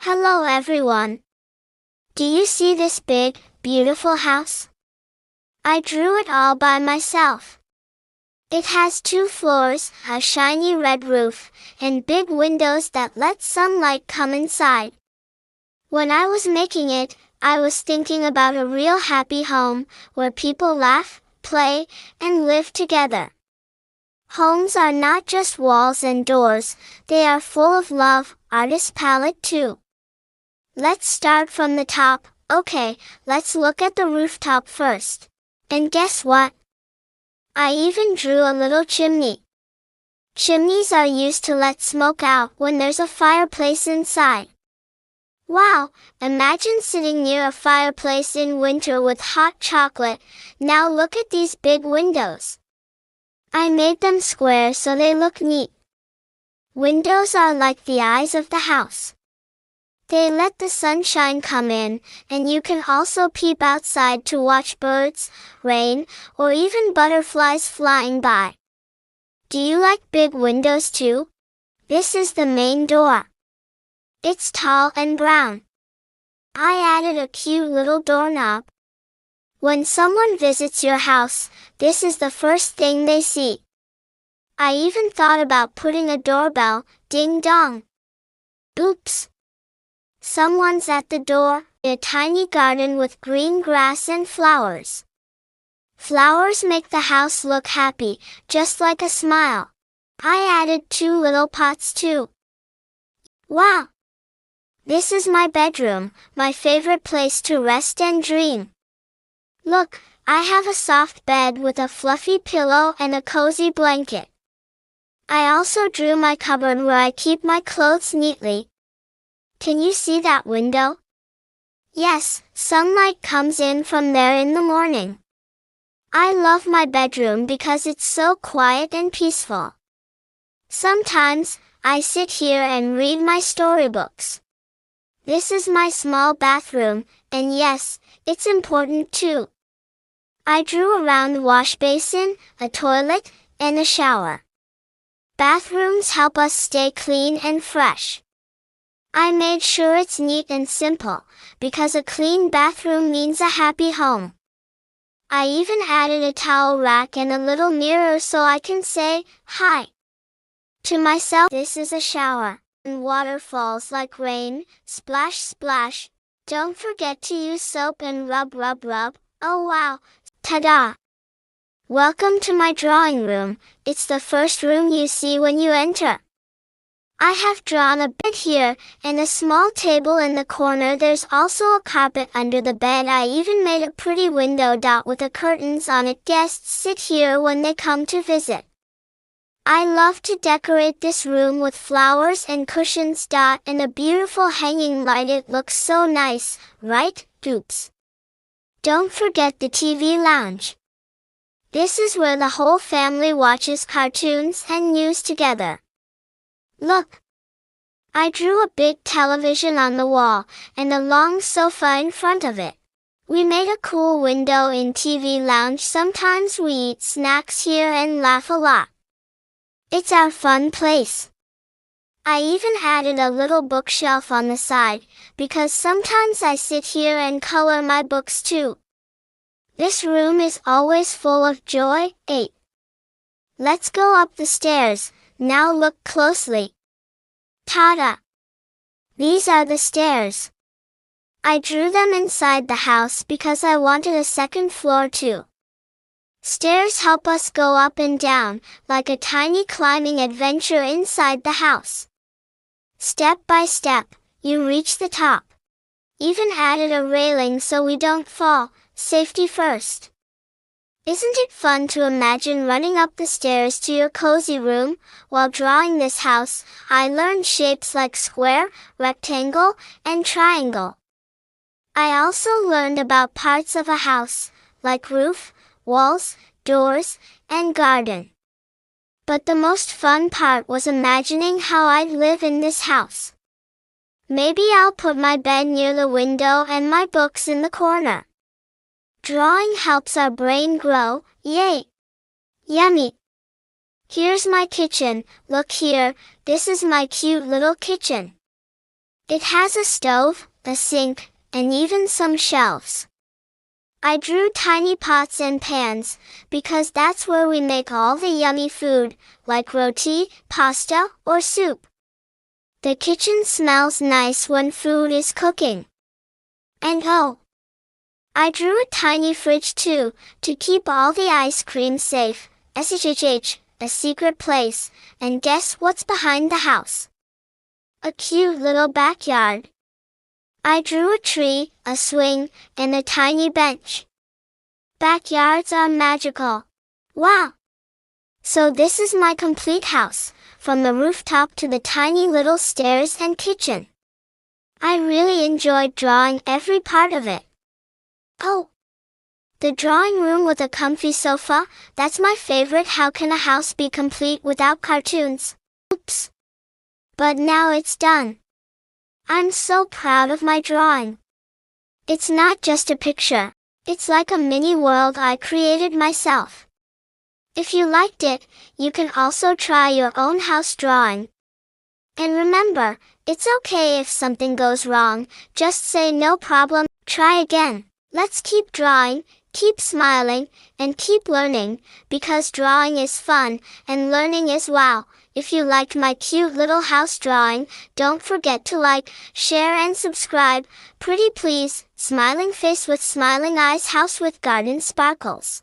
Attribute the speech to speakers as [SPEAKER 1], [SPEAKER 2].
[SPEAKER 1] Hello everyone. Do you see this big, beautiful house? I drew it all by myself. It has 2 floors, a shiny red roof, and big windows that let sunlight come inside. When I was making it, I was thinking about a real happy home, where people laugh, play, and live together. Homes are not just walls and doors, they are full of love, artist palette too. Let's start from the top. Okay, let's look at the rooftop first. And guess what? I even drew a little chimney. Chimneys are used to let smoke out when there's a fireplace inside. Wow, imagine sitting near a fireplace in winter with hot chocolate. Now look at these big windows. I made them square so they look neat. Windows are like the eyes of the house. They let the sunshine come in, and you can also peep outside to watch birds, rain, or even butterflies flying by. Do you like big windows too? This is the main door. It's tall and brown. I added a cute little doorknob. When someone visits your house, this is the first thing they see. I even thought about putting a doorbell, ding dong. Oops. Someone's at the door. A tiny garden with green grass and flowers. Flowers make the house look happy, just like a smile. I added 2 little pots too. Wow! This is my bedroom, my favorite place to rest and dream. Look, I have a soft bed with a fluffy pillow and a cozy blanket. I also drew my cupboard where I keep my clothes neatly. Can you see that window? Yes, sunlight comes in from there in the morning. I love my bedroom because it's so quiet and peaceful. Sometimes, I sit here and read my storybooks. This is my small bathroom, and yes, it's important too. I drew around the wash basin, a toilet, and a shower. Bathrooms help us stay clean and fresh. I made sure it's neat and simple, because a clean bathroom means a happy home. I even added a towel rack and a little mirror so I can say, hi, to myself. This is a shower, and water falls like rain, splash splash. Don't forget to use soap and rub rub rub. Oh wow, ta-da! Welcome to my drawing room. It's the first room you see when you enter. I have drawn a bed here, and a small table in the corner. There's also a carpet under the bed. I even made a pretty window dot with the curtains on it. Guests sit here when they come to visit. I love to decorate this room with flowers and cushions dot and a beautiful hanging light. It looks so nice, right, Oops. Don't forget the TV lounge. This is where the whole family watches cartoons and news together. Look! I drew a big television on the wall, and a long sofa in front of it. We made a cool window in TV lounge. Sometimes we eat snacks here and laugh a lot. It's our fun place. I even added a little bookshelf on the side, because sometimes I sit here and color my books too. This room is always full of joy. 8. Let's go up the stairs. Now look closely. Ta-da! These are the stairs. I drew them inside the house because I wanted a second floor too. Stairs help us go up and down, like a tiny climbing adventure inside the house. Step by step, you reach the top. Even added a railing so we don't fall, safety first. Isn't it fun to imagine running up the stairs to your cozy room? While drawing this house, I learned shapes like square, rectangle, and triangle. I also learned about parts of a house, like roof, walls, doors, and garden. But the most fun part was imagining how I'd live in this house. Maybe I'll put my bed near the window and my books in the corner. Drawing helps our brain grow. Yay! Yummy! Here's my kitchen. Look here, this is my cute little kitchen. It has a stove, a sink, and even some shelves. I drew tiny pots and pans, because that's where we make all the yummy food, like roti, pasta, or soup. The kitchen smells nice when food is cooking. And oh, I drew a tiny fridge too, to keep all the ice cream safe, SHH, a secret place, and guess what's behind the house? A cute little backyard. I drew a tree, a swing, and a tiny bench. Backyards are magical. Wow! So this is my complete house, from the rooftop to the tiny little stairs and kitchen. I really enjoyed drawing every part of it. Oh! The drawing room with a comfy sofa, that's my favorite. How can a house be complete without cartoons? Oops! But now it's done. I'm so proud of my drawing. It's not just a picture. It's like a mini world I created myself. If you liked it, you can also try your own house drawing. And remember, it's okay if something goes wrong, just say no problem, try again. Let's keep drawing, keep smiling, and keep learning, because drawing is fun, and learning is wow. If you liked my cute little house drawing, don't forget to like, share and subscribe. Pretty please, smiling face with smiling eyes, house with garden sparkles.